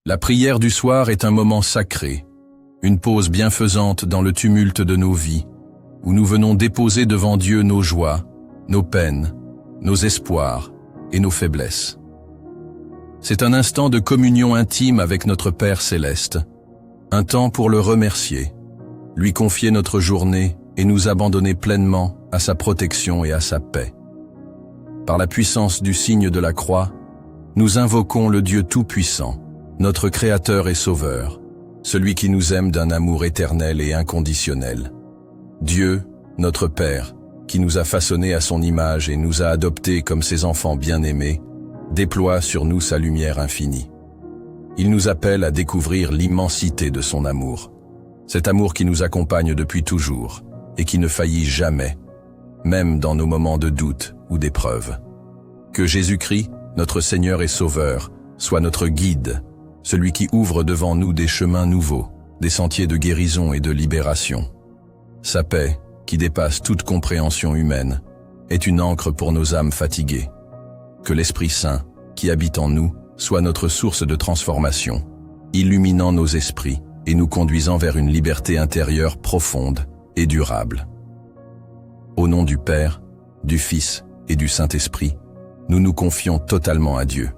La prière du soir est un moment sacré, une pause bienfaisante dans le tumulte de nos vies, où nous venons déposer devant Dieu nos joies, nos peines, nos espoirs et nos faiblesses. C'est un instant de communion intime avec notre Père céleste, un temps pour le remercier, lui confier notre journée et nous abandonner pleinement à sa protection et à sa paix. Par la puissance du signe de la croix, nous invoquons le Dieu Tout-Puissant, notre Créateur et Sauveur, celui qui nous aime d'un amour éternel et inconditionnel. Dieu, notre Père, qui nous a façonnés à son image et nous a adoptés comme ses enfants bien-aimés, déploie sur nous sa lumière infinie. Il nous appelle à découvrir l'immensité de son amour, cet amour qui nous accompagne depuis toujours et qui ne faillit jamais, même dans nos moments de doute ou d'épreuve. Que Jésus-Christ, notre Seigneur et Sauveur, soit notre guide, celui qui ouvre devant nous des chemins nouveaux, des sentiers de guérison et de libération. Sa paix, qui dépasse toute compréhension humaine, est une ancre pour nos âmes fatiguées. Que l'Esprit Saint, qui habite en nous, soit notre source de transformation, illuminant nos esprits et nous conduisant vers une liberté intérieure profonde et durable. Au nom du Père, du Fils et du Saint-Esprit, nous nous confions totalement à Dieu.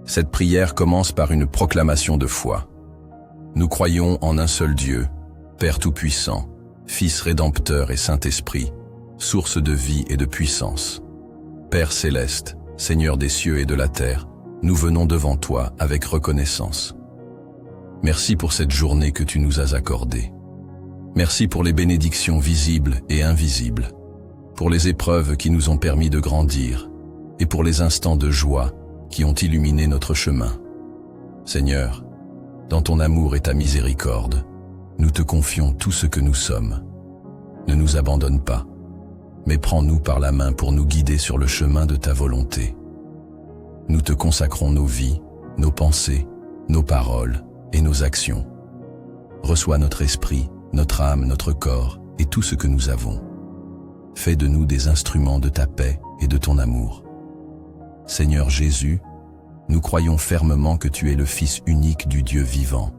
Cette prière commence par une proclamation de foi. Nous croyons en un seul Dieu, Père Tout-Puissant, Fils Rédempteur et Saint-Esprit, source de vie et de puissance. Père Céleste, Seigneur des cieux et de la terre, nous venons devant toi avec reconnaissance. Merci pour cette journée que tu nous as accordée. Merci pour les bénédictions visibles et invisibles, pour les épreuves qui nous ont permis de grandir, et pour les instants de joie qui ont illuminé notre chemin. Seigneur, dans ton amour et ta miséricorde, nous te confions tout ce que nous sommes. Ne nous abandonne pas, mais prends-nous par la main pour nous guider sur le chemin de ta volonté. Nous te consacrons nos vies, nos pensées, nos paroles et nos actions. Reçois notre esprit, notre âme, notre corps et tout ce que nous avons. Fais de nous des instruments de ta paix et de ton amour. Seigneur Jésus, nous croyons fermement que tu es le Fils unique du Dieu vivant,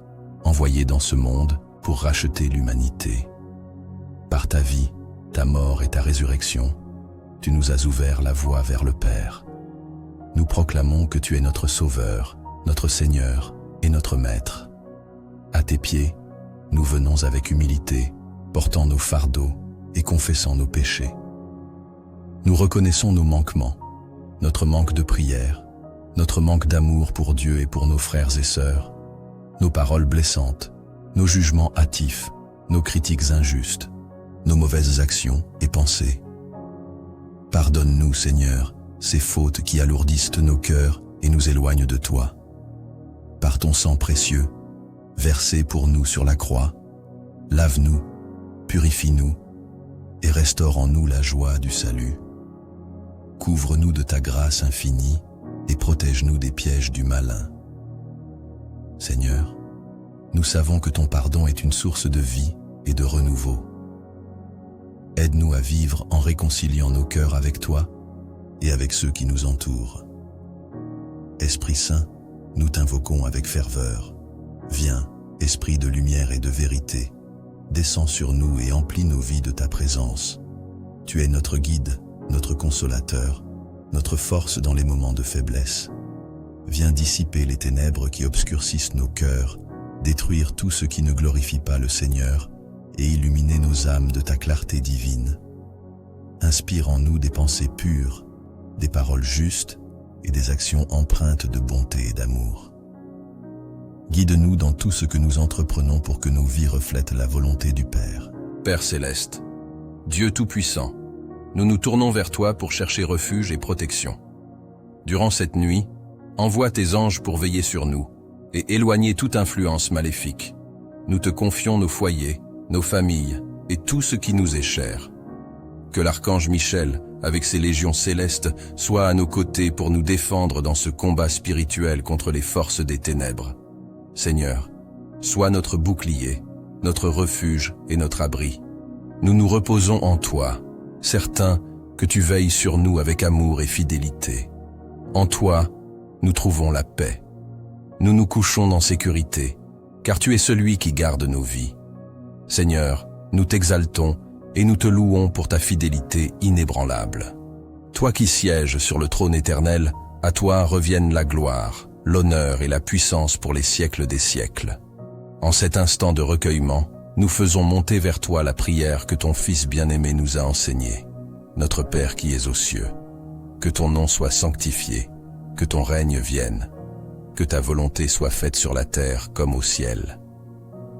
envoyé dans ce monde pour racheter l'humanité. Par ta vie, ta mort et ta résurrection, tu nous as ouvert la voie vers le Père. Nous proclamons que tu es notre Sauveur, notre Seigneur et notre Maître. À tes pieds, nous venons avec humilité, portant nos fardeaux et confessant nos péchés. Nous reconnaissons nos manquements, notre manque de prière, notre manque d'amour pour Dieu et pour nos frères et sœurs, nos paroles blessantes, nos jugements hâtifs, nos critiques injustes, nos mauvaises actions et pensées. Pardonne-nous, Seigneur, ces fautes qui alourdissent nos cœurs et nous éloignent de toi. Par ton sang précieux, versé pour nous sur la croix, lave-nous, purifie-nous et restaure en nous la joie du salut. Couvre-nous de ta grâce infinie et protège-nous des pièges du malin. Seigneur, nous savons que ton pardon est une source de vie et de renouveau. Aide-nous à vivre en réconciliant nos cœurs avec toi et avec ceux qui nous entourent. Esprit Saint, nous t'invoquons avec ferveur. Viens, Esprit de lumière et de vérité, descends sur nous et emplis nos vies de ta présence. Tu es notre guide, notre consolateur, notre force dans les moments de faiblesse. Viens dissiper les ténèbres qui obscurcissent nos cœurs, détruire tout ce qui ne glorifie pas le Seigneur et illuminer nos âmes de ta clarté divine. Inspire en nous des pensées pures, des paroles justes et des actions empreintes de bonté et d'amour. Guide-nous dans tout ce que nous entreprenons pour que nos vies reflètent la volonté du Père. Père Céleste, Dieu Tout-Puissant, nous nous tournons vers toi pour chercher refuge et protection. Durant cette nuit, envoie tes anges pour veiller sur nous et éloigner toute influence maléfique. Nous te confions nos foyers, nos familles et tout ce qui nous est cher. Que l'archange Michel, avec ses légions célestes, soit à nos côtés pour nous défendre dans ce combat spirituel contre les forces des ténèbres. Seigneur, sois notre bouclier, notre refuge et notre abri. Nous nous reposons en toi, certains que tu veilles sur nous avec amour et fidélité. En toi, nous trouvons la paix. nous nous couchons en sécurité, car tu es celui qui garde nos vies. Seigneur, nous t'exaltons et nous te louons pour ta fidélité inébranlable. Toi qui sièges sur le trône éternel, à toi reviennent la gloire, l'honneur et la puissance pour les siècles des siècles. En cet instant de recueillement, nous faisons monter vers toi la prière que ton Fils bien-aimé nous a enseignée. Notre Père qui es aux cieux, que ton nom soit sanctifié, que ton règne vienne, que ta volonté soit faite sur la terre comme au ciel.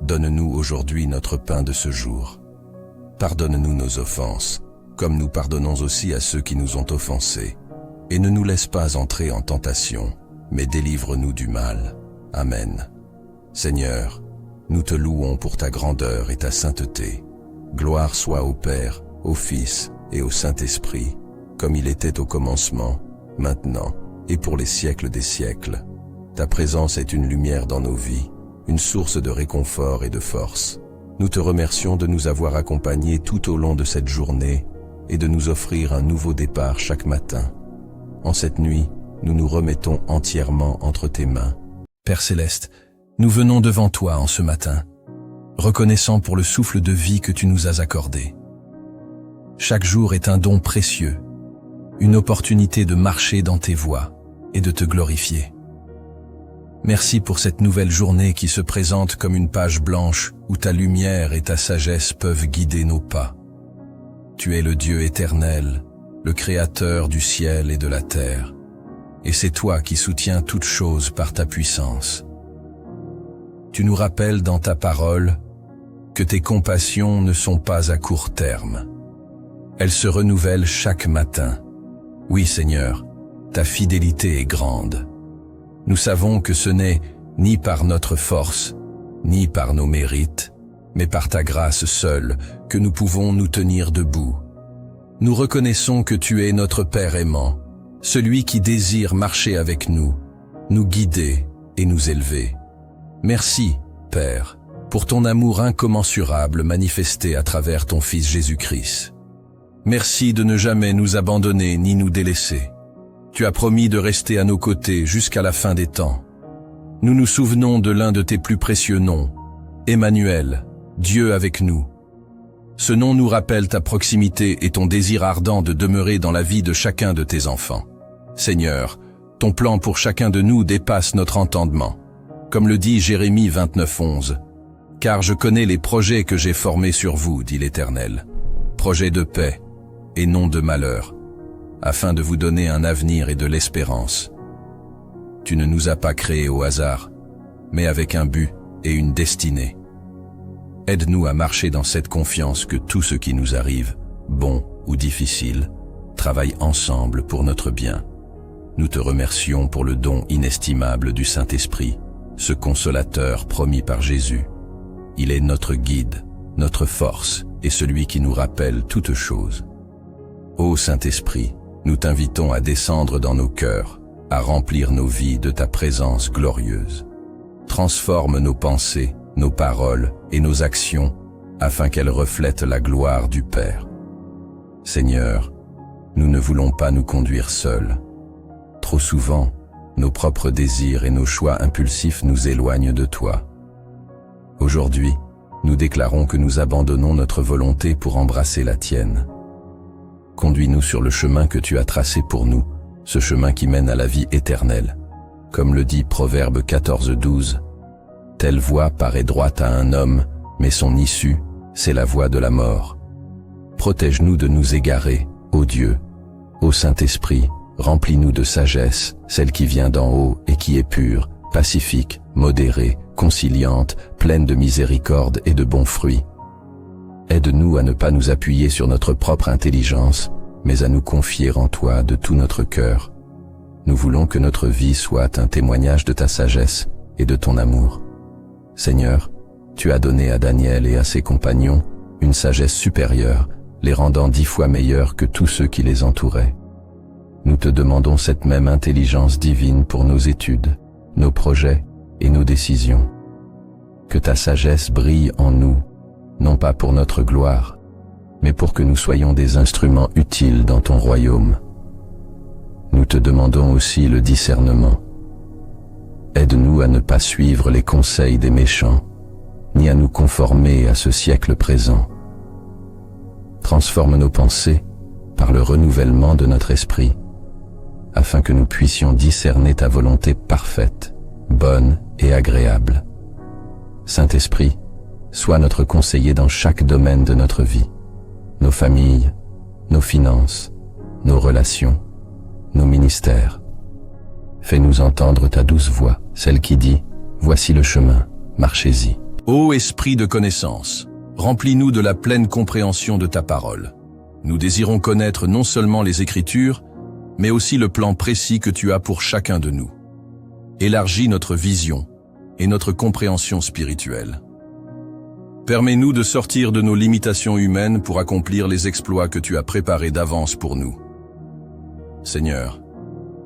Donne-nous aujourd'hui notre pain de ce jour. Pardonne-nous nos offenses, comme nous pardonnons aussi à ceux qui nous ont offensés. Et ne nous laisse pas entrer en tentation, mais délivre-nous du mal. Amen. Seigneur, nous te louons pour ta grandeur et ta sainteté. Gloire soit au Père, au Fils et au Saint-Esprit, comme il était au commencement, maintenant et pour les siècles des siècles. Ta présence est une lumière dans nos vies, une source de réconfort et de force. Nous te remercions de nous avoir accompagnés tout au long de cette journée et de nous offrir un nouveau départ chaque matin. En cette nuit, nous nous remettons entièrement entre tes mains. Père Céleste, nous venons devant toi en ce matin, reconnaissant pour le souffle de vie que tu nous as accordé. Chaque jour est un don précieux, une opportunité de marcher dans tes voies et de te glorifier. Merci pour cette nouvelle journée qui se présente comme une page blanche où ta lumière et ta sagesse peuvent guider nos pas. Tu es le Dieu éternel, le Créateur du ciel et de la terre, et c'est toi qui soutiens toutes choses par ta puissance. Tu nous rappelles dans ta parole que tes compassions ne sont pas à court terme. Elles se renouvellent chaque matin. Oui, Seigneur, ta fidélité est grande. Nous savons que ce n'est ni par notre force, ni par nos mérites, mais par ta grâce seule que nous pouvons nous tenir debout. Nous reconnaissons que tu es notre Père aimant, celui qui désire marcher avec nous, nous guider et nous élever. Merci, Père, pour ton amour incommensurable manifesté à travers ton Fils Jésus-Christ. Merci de ne jamais nous abandonner ni nous délaisser. Tu as promis de rester à nos côtés jusqu'à la fin des temps. Nous nous souvenons de l'un de tes plus précieux noms, Emmanuel, Dieu avec nous. Ce nom nous rappelle ta proximité et ton désir ardent de demeurer dans la vie de chacun de tes enfants. Seigneur, ton plan pour chacun de nous dépasse notre entendement. Comme le dit Jérémie 29:11, « Car je connais les projets que j'ai formés sur vous, dit l'Éternel, projets de paix et non de malheur, afin de vous donner un avenir et de l'espérance. Tu ne nous as pas créés au hasard, mais avec un but et une destinée. Aide-nous à marcher dans cette confiance que tout ce qui nous arrive, bon ou difficile, travaille ensemble pour notre bien. Nous te remercions pour le don inestimable du Saint-Esprit, ce consolateur promis par Jésus. Il est notre guide, notre force et celui qui nous rappelle toutes choses. Ô Saint-Esprit, nous t'invitons à descendre dans nos cœurs, à remplir nos vies de ta présence glorieuse. Transforme nos pensées, nos paroles et nos actions, afin qu'elles reflètent la gloire du Père. Seigneur, nous ne voulons pas nous conduire seuls. Trop souvent, nos propres désirs et nos choix impulsifs nous éloignent de toi. Aujourd'hui, nous déclarons que nous abandonnons notre volonté pour embrasser la tienne. Conduis-nous sur le chemin que tu as tracé pour nous, ce chemin qui mène à la vie éternelle. Comme le dit Proverbe 14:12, « Telle voie paraît droite à un homme, mais son issue, c'est la voie de la mort. » Protège-nous de nous égarer, ô Dieu. Ô Saint-Esprit, remplis-nous de sagesse, celle qui vient d'en haut et qui est pure, pacifique, modérée, conciliante, pleine de miséricorde et de bons fruits. Aide-nous à ne pas nous appuyer sur notre propre intelligence, mais à nous confier en toi de tout notre cœur. Nous voulons que notre vie soit un témoignage de ta sagesse et de ton amour. Seigneur, tu as donné à Daniel et à ses compagnons une sagesse supérieure, les rendant 10 fois meilleurs que tous ceux qui les entouraient. Nous te demandons cette même intelligence divine pour nos études, nos projets et nos décisions. Que ta sagesse brille en nous, non pas pour notre gloire, mais pour que nous soyons des instruments utiles dans ton royaume. Nous te demandons aussi le discernement. Aide-nous à ne pas suivre les conseils des méchants, ni à nous conformer à ce siècle présent. Transforme nos pensées par le renouvellement de notre esprit, afin que nous puissions discerner ta volonté parfaite, bonne et agréable. Saint-Esprit, sois notre conseiller dans chaque domaine de notre vie, nos familles, nos finances, nos relations, nos ministères. Fais-nous entendre ta douce voix, celle qui dit « Voici le chemin, marchez-y ». Ô Esprit de connaissance, remplis-nous de la pleine compréhension de ta parole. Nous désirons connaître non seulement les Écritures, mais aussi le plan précis que tu as pour chacun de nous. Élargis notre vision et notre compréhension spirituelle. Permets-nous de sortir de nos limitations humaines pour accomplir les exploits que tu as préparés d'avance pour nous. Seigneur,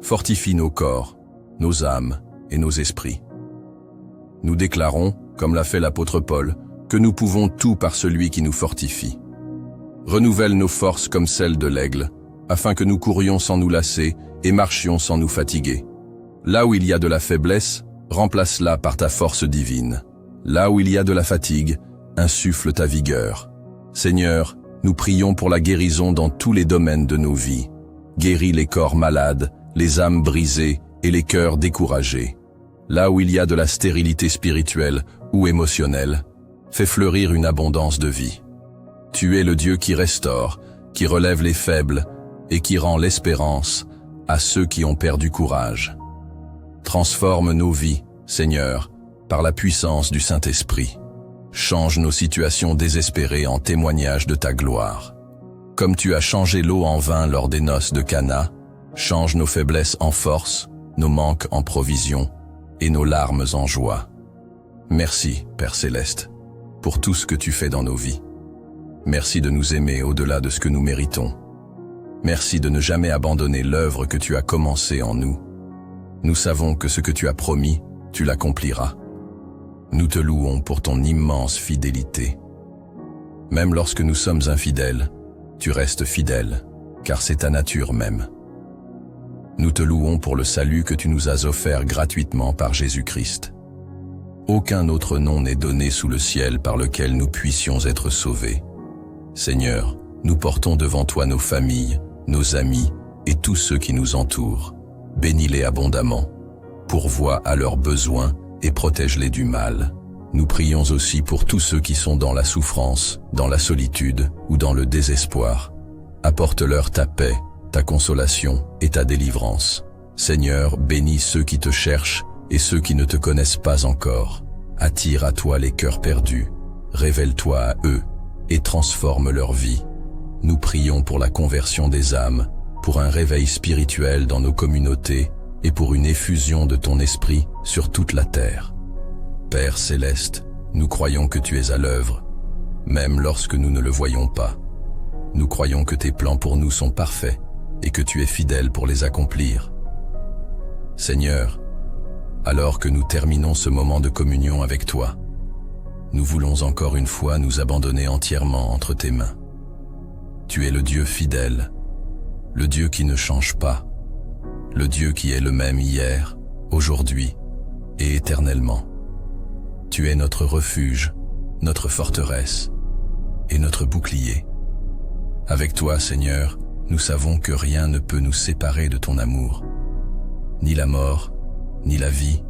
fortifie nos corps, nos âmes et nos esprits. Nous déclarons, comme l'a fait l'apôtre Paul, que nous pouvons tout par celui qui nous fortifie. Renouvelle nos forces comme celles de l'aigle, afin que nous courions sans nous lasser et marchions sans nous fatiguer. Là où il y a de la faiblesse, remplace-la par ta force divine. Là où il y a de la fatigue, insuffle ta vigueur. Seigneur, nous prions pour la guérison dans tous les domaines de nos vies. Guéris les corps malades, les âmes brisées et les cœurs découragés. Là où il y a de la stérilité spirituelle ou émotionnelle, fais fleurir une abondance de vie. Tu es le Dieu qui restaure, qui relève les faibles et qui rend l'espérance à ceux qui ont perdu courage. Transforme nos vies, Seigneur, par la puissance du Saint-Esprit. Change nos situations désespérées en témoignage de ta gloire. Comme tu as changé l'eau en vin lors des noces de Cana, change nos faiblesses en force, nos manques en provision et nos larmes en joie. Merci, Père Céleste, pour tout ce que tu fais dans nos vies. Merci de nous aimer au-delà de ce que nous méritons. Merci de ne jamais abandonner l'œuvre que tu as commencée en nous. Nous savons que ce que tu as promis, tu l'accompliras. Nous te louons pour ton immense fidélité. Même lorsque nous sommes infidèles, tu restes fidèle, car c'est ta nature même. Nous te louons pour le salut que tu nous as offert gratuitement par Jésus-Christ. Aucun autre nom n'est donné sous le ciel par lequel nous puissions être sauvés. Seigneur, nous portons devant toi nos familles, nos amis et tous ceux qui nous entourent. Bénis-les abondamment, pourvois à leurs besoins et protège-les du mal. Nous prions aussi pour tous ceux qui sont dans la souffrance, dans la solitude ou dans le désespoir. Apporte-leur ta paix, ta consolation et ta délivrance. Seigneur, bénis ceux qui te cherchent et ceux qui ne te connaissent pas encore. Attire à toi les cœurs perdus, révèle-toi à eux et transforme leur vie. Nous prions pour la conversion des âmes, pour un réveil spirituel dans nos communautés et pour une effusion de ton esprit sur toute la terre. Père Céleste, nous croyons que tu es à l'œuvre, même lorsque nous ne le voyons pas. Nous croyons que tes plans pour nous sont parfaits et que tu es fidèle pour les accomplir. Seigneur, alors que nous terminons ce moment de communion avec toi, nous voulons encore une fois nous abandonner entièrement entre tes mains. Tu es le Dieu fidèle, le Dieu qui ne change pas, le Dieu qui est le même hier, aujourd'hui et éternellement. Tu es notre refuge, notre forteresse et notre bouclier. Avec toi, Seigneur, nous savons que rien ne peut nous séparer de ton amour. Ni la mort, ni la vie,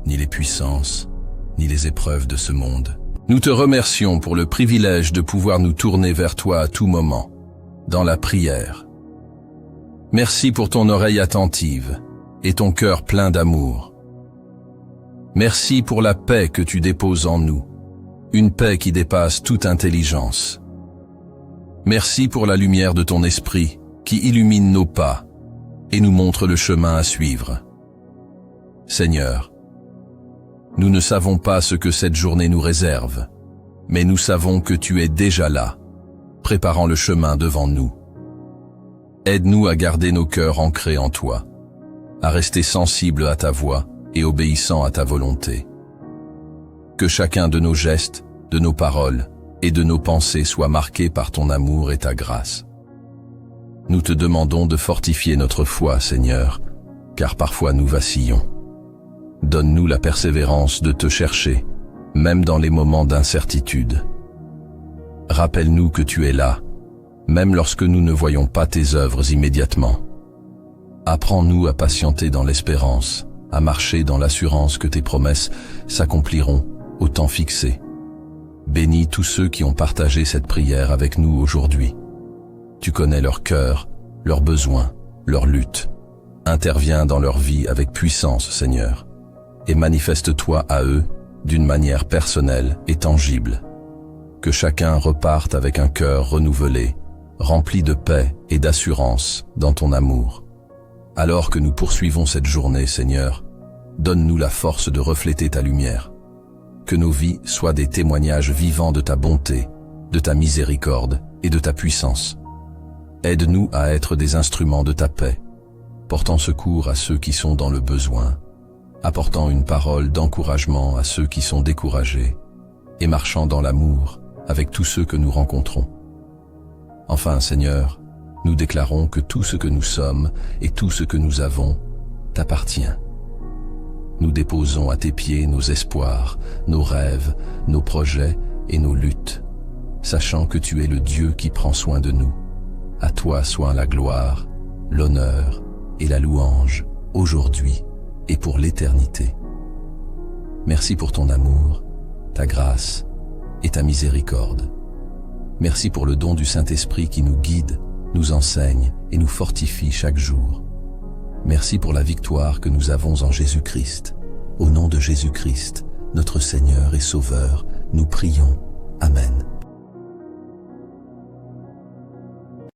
ni les puissances, ni les épreuves de ce monde. Nous te remercions pour le privilège de pouvoir nous tourner vers toi à tout moment, dans la prière. Merci pour ton oreille attentive et ton cœur plein d'amour. Merci pour la paix que tu déposes en nous, une paix qui dépasse toute intelligence. Merci pour la lumière de ton esprit qui illumine nos pas et nous montre le chemin à suivre. Seigneur, nous ne savons pas ce que cette journée nous réserve, mais nous savons que tu es déjà là, préparant le chemin devant nous. Aide-nous à garder nos cœurs ancrés en toi, à rester sensibles à ta voix et obéissants à ta volonté. Que chacun de nos gestes, de nos paroles et de nos pensées soit marqué par ton amour et ta grâce. Nous te demandons de fortifier notre foi, Seigneur, car parfois nous vacillons. Donne-nous la persévérance de te chercher, même dans les moments d'incertitude. Rappelle-nous que tu es là, même lorsque nous ne voyons pas tes œuvres immédiatement. Apprends-nous à patienter dans l'espérance, à marcher dans l'assurance que tes promesses s'accompliront au temps fixé. Bénis tous ceux qui ont partagé cette prière avec nous aujourd'hui. Tu connais leur cœur, leurs besoins, leurs luttes. Interviens dans leur vie avec puissance, Seigneur, et manifeste-toi à eux d'une manière personnelle et tangible. Que chacun reparte avec un cœur renouvelé, rempli de paix et d'assurance dans ton amour. Alors que nous poursuivons cette journée, Seigneur, donne-nous la force de refléter ta lumière. Que nos vies soient des témoignages vivants de ta bonté, de ta miséricorde et de ta puissance. Aide-nous à être des instruments de ta paix, portant secours à ceux qui sont dans le besoin, apportant une parole d'encouragement à ceux qui sont découragés, et marchant dans l'amour avec tous ceux que nous rencontrons. Enfin, Seigneur, nous déclarons que tout ce que nous sommes et tout ce que nous avons t'appartient. Nous déposons à tes pieds nos espoirs, nos rêves, nos projets et nos luttes, sachant que tu es le Dieu qui prend soin de nous. À toi soit la gloire, l'honneur et la louange, aujourd'hui et pour l'éternité. Merci pour ton amour, ta grâce et ta miséricorde. Merci pour le don du Saint-Esprit qui nous guide, nous enseigne et nous fortifie chaque jour. Merci pour la victoire que nous avons en Jésus-Christ. Au nom de Jésus-Christ, notre Seigneur et Sauveur, nous prions. Amen.